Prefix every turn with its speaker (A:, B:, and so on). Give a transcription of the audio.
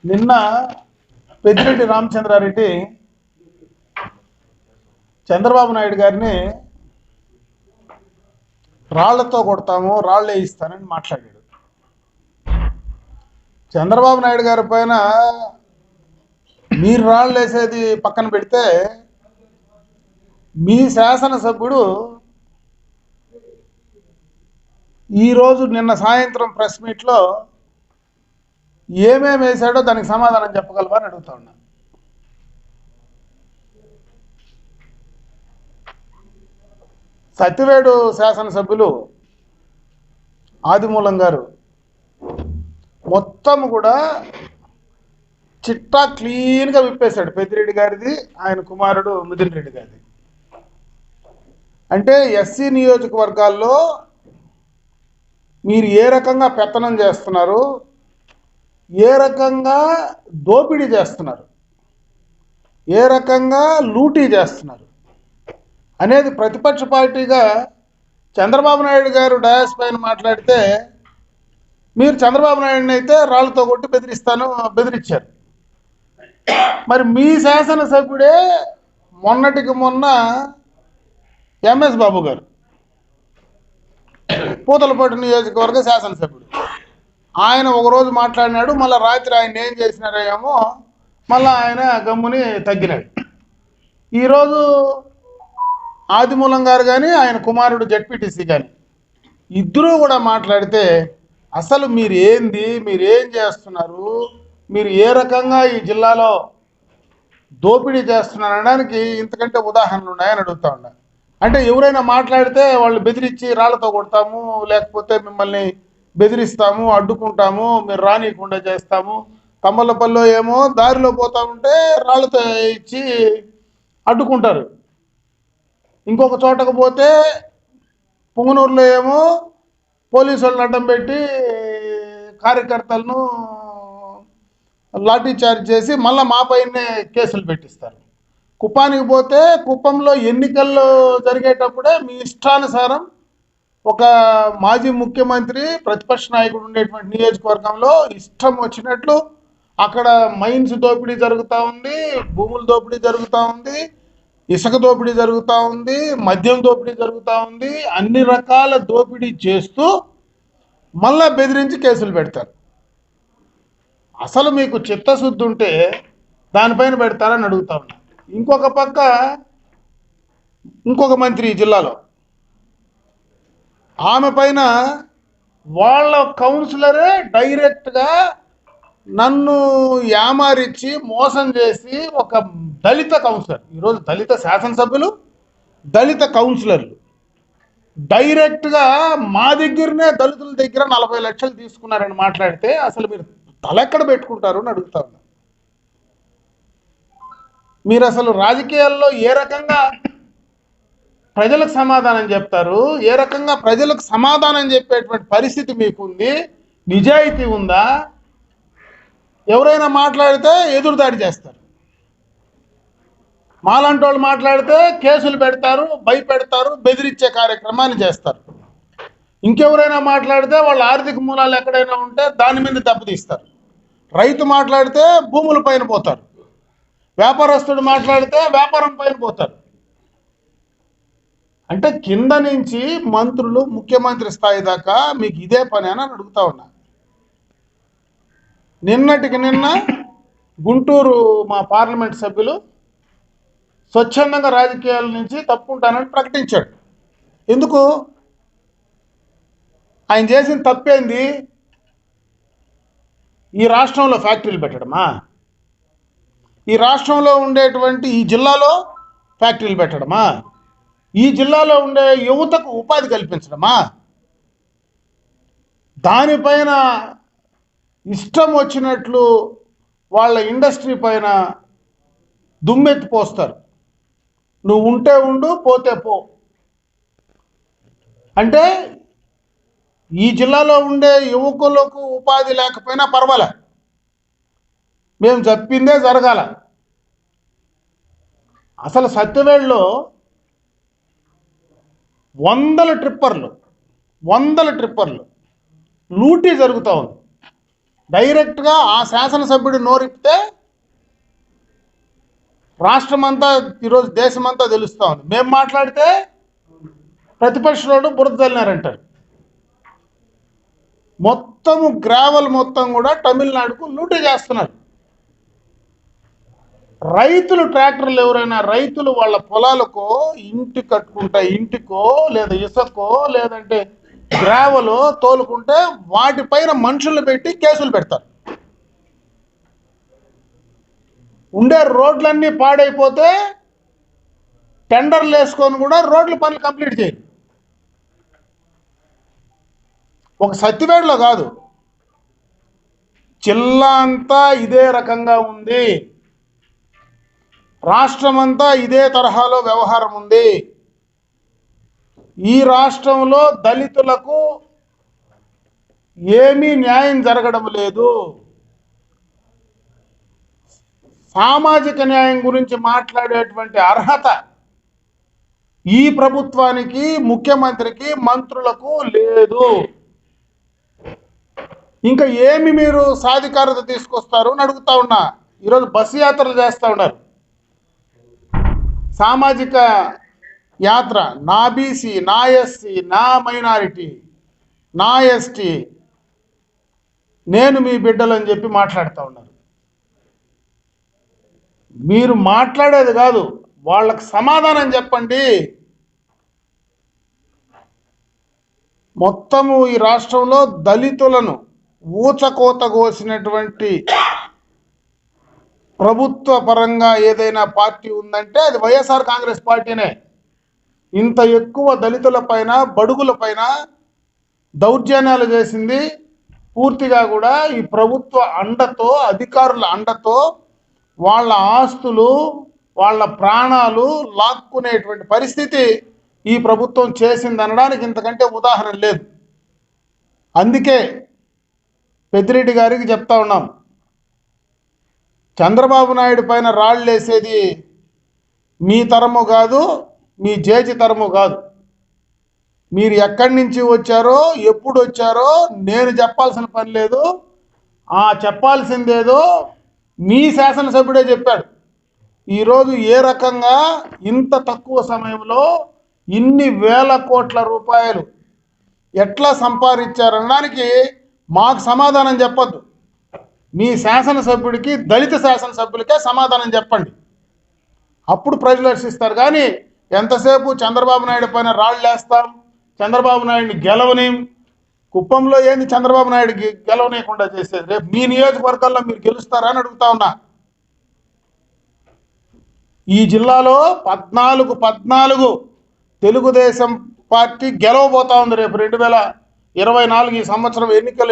A: నిన్న పెద్దిరెడ్డి రామచంద్రారెడ్డి చంద్రబాబు నాయుడు గారిని రాళ్లతో కొడతాము, రాళ్ళు వేయిస్తానని మాట్లాడాడు. చంద్రబాబు నాయుడు గారి పైన మీరు రాళ్ళు వేసేది పక్కన పెడితే, మీ శాసనసభ్యుడు ఈరోజు నిన్న సాయంత్రం ప్రెస్ మీట్లో ఏమేమి వేశాడో దానికి సమాధానం చెప్పగలవా అని అడుగుతా ఉన్నా. సత్యవేడు శాసనసభ్యులు ఆదిమూలం గారు మొత్తం కూడా చిట్టా క్లీన్గా విప్పేశాడు. పెద్దిరెడ్డి గారిది, ఆయన కుమారుడు మిథున్ రెడ్డి గారిది. అంటే ఎస్సీ నియోజకవర్గాల్లో మీరు ఏ రకంగా పెత్తనం చేస్తున్నారు, ఏ రకంగా దోపిడీ చేస్తున్నారు, ఏ రకంగా లూటీ చేస్తున్నారు అనేది ప్రతిపక్ష పార్టీగా చంద్రబాబు నాయుడు గారు డయాస్ పైన మాట్లాడితే, మీరు చంద్రబాబు నాయుడిని అయితే రాళ్లతో కొట్టి బెదిరించారు. మరి మీ శాసనసభ్యుడే మొన్నటికి మొన్న ఎంఎస్ బాబు గారు పూతలపట్టు నియోజకవర్గ శాసనసభ్యుడు, ఆయన ఒకరోజు మాట్లాడినాడు, మళ్ళీ రాత్రి ఆయన ఏం చేసినారేమో మళ్ళీ ఆయన గమ్ముని తగ్గినాడు. ఈరోజు ఆదిమూలం గారు కానీ ఆయన కుమారుడు జడ్పీటీసీ కానీ ఇద్దరూ కూడా మాట్లాడితే, అసలు మీరు ఏంది, మీరు ఏం చేస్తున్నారు, మీరు ఏ రకంగా ఈ జిల్లాలో దోపిడీ చేస్తున్నారు అనడానికి ఇంతకంటే ఉదాహరణలు ఉన్నాయని అడుగుతా ఉన్నా. అంటే ఎవరైనా మాట్లాడితే వాళ్ళు బెదిరించి రాళ్లతో కొడతాము, లేకపోతే మిమ్మల్ని బెదిరిస్తాము, అడ్డుకుంటాము, మీరు రానియకుండా చేస్తాము. తమ్మలపల్లిలో ఏమో దారిలో పోతా ఉంటే రాళ్లతో ఇచ్చి అడ్డుకుంటారు. ఇంకొక చోటకు పోతే పుంగనూరులో ఏమో పోలీసు వాళ్ళని అడ్డం పెట్టి కార్యకర్తలను లాఠీ చార్జ్ చేసి మళ్ళీ మా పైనే కేసులు పెట్టిస్తారు. కుప్పానికి పోతే కుప్పంలో ఎన్నికల్లో జరిగేటప్పుడే మీ ఇష్టానుసారం ఒక మాజీ ముఖ్యమంత్రి ప్రతిపక్ష నాయకుడు ఉండేటువంటి నియోజకవర్గంలో ఇష్టం వచ్చినట్లు అక్కడ మైన్స్ దోపిడీ జరుగుతూ ఉంది, భూముల దోపిడీ జరుగుతూ ఉంది, ఇసుక దోపిడీ జరుగుతూ ఉంది, మద్యం దోపిడీ జరుగుతూ ఉంది. అన్ని రకాల దోపిడీ చేస్తూ మళ్ళా బెదిరించి కేసులు పెడతారు. అసలు మీకు చిత్తశుద్ధి ఉంటే దానిపైన పెడతారని అడుగుతా ఉన్నా. ఇంకొక పక్క ఇంకొక మంత్రి జిల్లాలో, ఆమె పైన వాళ్ళ కౌన్సిలరే డైరెక్ట్గా నన్ను యామారిచ్చి మోసం చేసి, ఒక దళిత కౌన్సిలర్, ఈరోజు దళిత శాసనసభ్యులు, దళిత కౌన్సిలర్లు డైరెక్ట్గా మా దగ్గరనే దళితుల దగ్గర 40 లక్షలు తీసుకున్నారని మాట్లాడితే అసలు మీరు తలెక్కడ పెట్టుకుంటారు అని అడుగుతా ఉన్నా. మీరు అసలు రాజకీయాల్లో ఏ రకంగా ప్రజలకు సమాధానం చెప్తారు, ఏ రకంగా ప్రజలకు సమాధానం చెప్పేటువంటి పరిస్థితి మీకుంది, నిజాయితీ ఉందా? ఎవరైనా మాట్లాడితే ఎదురుదాడి చేస్తారు, మాలాంటి వాళ్ళు మాట్లాడితే కేసులు పెడతారు, భయపెడతారు, బెదిరించే కార్యక్రమాన్ని చేస్తారు. ఇంకెవరైనా మాట్లాడితే వాళ్ళ ఆర్థిక మూలాలు ఎక్కడైనా ఉంటే దాని మీద దెబ్బతీస్తారు. రైతు మాట్లాడితే భూముల పైన పోతారు, వ్యాపారస్తుడు మాట్లాడితే వ్యాపారం పైన పోతారు. అంటే కింద నుంచి మంత్రులు, ముఖ్యమంత్రి స్థాయి దాకా మీకు ఇదే పని అని అడుగుతా ఉన్నా. నిన్నటికి నిన్న గుంటూరు మా పార్లమెంట్ సభ్యులు స్వచ్ఛందంగా రాజకీయాల నుంచి తప్పుకుంటానని ప్రకటించాడు. ఎందుకు? ఆయన చేసిన తప్పేంది? ఈ రాష్ట్రంలో ఫ్యాక్టరీలు పెట్టడమా? ఈ రాష్ట్రంలో ఉండేటువంటి ఈ జిల్లాలో ఫ్యాక్టరీలు పెట్టడమా? ఈ జిల్లాలో ఉండే యువతకు ఉపాధి కల్పించడమా? దానిపైన ఇష్టం వచ్చినట్లు వాళ్ళ ఇండస్ట్రీ పైన దుమ్మెత్తి పోస్తారు. నువ్వు ఉంటే ఉండు, పోతే పో. అంటే ఈ జిల్లాలో ఉండే యువకులకు ఉపాధి లేకపోయినా పర్వాలే, మేము చెప్పిందే జరగాల. అసలు సత్యవేడులో వందల ట్రిప్పర్లు లూటీ జరుగుతూ ఉంది. డైరెక్ట్గా ఆ శాసనసభ్యుడు నోరిపితే రాష్ట్రమంతా ఈరోజు దేశమంతా తెలుస్తూ ఉంది. మేము మాట్లాడితే ప్రతిపక్షంలో బురద చల్లినారంటారు. మొత్తము గ్రావెల్ మొత్తం కూడా తమిళనాడుకు లూటీ చేస్తున్నారు. రైతులు ట్రాక్టర్లు ఎవరైనా రైతులు వాళ్ళ పొలాలకో ఇంటి కట్టుకుంటే ఇంటికో లేదా ఇసుకో లేదంటే గ్రావెలో తోలుకుంటే వాటిపైన మనుషులు పెట్టి కేసులు పెడతారు. ఉండే రోడ్లన్నీ పాడైపోతే టెండర్లు వేసుకొని కూడా రోడ్ల పనులు కంప్లీట్ చేయాలి. ఒక సత్తివేడులో కాదు, జిల్లా అంతా ఇదే రకంగా ఉంది. రాష్ట్రమంతా ఇదే తరహాలో వ్యవహారం ఉంది. ఈ రాష్ట్రంలో దళితులకు ఏమీ న్యాయం జరగడం లేదు. సామాజిక న్యాయం గురించి మాట్లాడేటువంటి అర్హత ఈ ప్రభుత్వానికి, ముఖ్యమంత్రికి, మంత్రులకు లేదు. ఇంకా ఏమి మీరు సాధికారత తీసుకొస్తారు అని అడుగుతా ఉన్నా. ఈరోజు బస్సు యాత్రలు చేస్తూ ఉన్నారు. సామాజిక యాత్ర, నా బీసీ, నా ఎస్సీ, నా మైనారిటీ, నా ఎస్టీ, నేను మీ బిడ్డలని చెప్పి మాట్లాడుతూ ఉన్నారు. మీరు మాట్లాడేది కాదు, వాళ్ళకు సమాధానం చెప్పండి. మొత్తము ఈ రాష్ట్రంలో దళితులను ఊచకోత కోసినటువంటి ప్రభుత్వ పరంగా ఏదైనా పార్టీ ఉందంటే అది వైఎస్ఆర్ కాంగ్రెస్ పార్టీనే. ఇంత ఎక్కువ దళితుల పైన, బడుగుల పైన దౌర్జన్యాలు చేసింది పూర్తిగా కూడా ఈ ప్రభుత్వ అండతో, అధికారుల అండతో వాళ్ళ ఆస్తులు, వాళ్ళ ప్రాణాలు లాక్కునేటువంటి పరిస్థితి ఈ ప్రభుత్వం చేసింది అనడానికి ఇంతకంటే ఉదాహరణ లేదు. అందుకే పెద్దిరెడ్డి గారికి చెప్తా ఉన్నాం, చంద్రబాబు నాయుడు పైన రాళ్ళు వేసేది మీ తరము కాదు, మీ జేజి తరము కాదు. మీరు ఎక్కడి నుంచి వచ్చారో, ఎప్పుడు వచ్చారో నేను చెప్పాల్సిన పని లేదు. చెప్పాల్సిందేదో మీ శాసనసభ్యుడే చెప్పాడు. ఈరోజు ఏ రకంగా ఇంత తక్కువ సమయంలో ఇన్ని వేల కోట్ల రూపాయలు ఎట్లా సంపాదించారనడానికి మాకు సమాధానం చెప్పొద్దు. మీ శాసనసభ్యుడికి, దళిత శాసనసభ్యులకే సమాధానం చెప్పండి. అప్పుడు ప్రజలు హర్షిస్తారు. కానీ ఎంతసేపు చంద్రబాబు నాయుడు పైన రాళ్ళు వేస్తాం, చంద్రబాబు నాయుడిని గెలవని, కుప్పంలో ఏంది చంద్రబాబు నాయుడికి గెలవనీయకుండా చేసేది? రేపు మీ నియోజకవర్గాల్లో మీరు గెలుస్తారా అని అడుగుతా ఉన్నా. ఈ జిల్లాలో 14 తెలుగుదేశం పార్టీ గెలవబోతా ఉంది రేపు 2024 ఈ సంవత్సరం ఎన్నికలు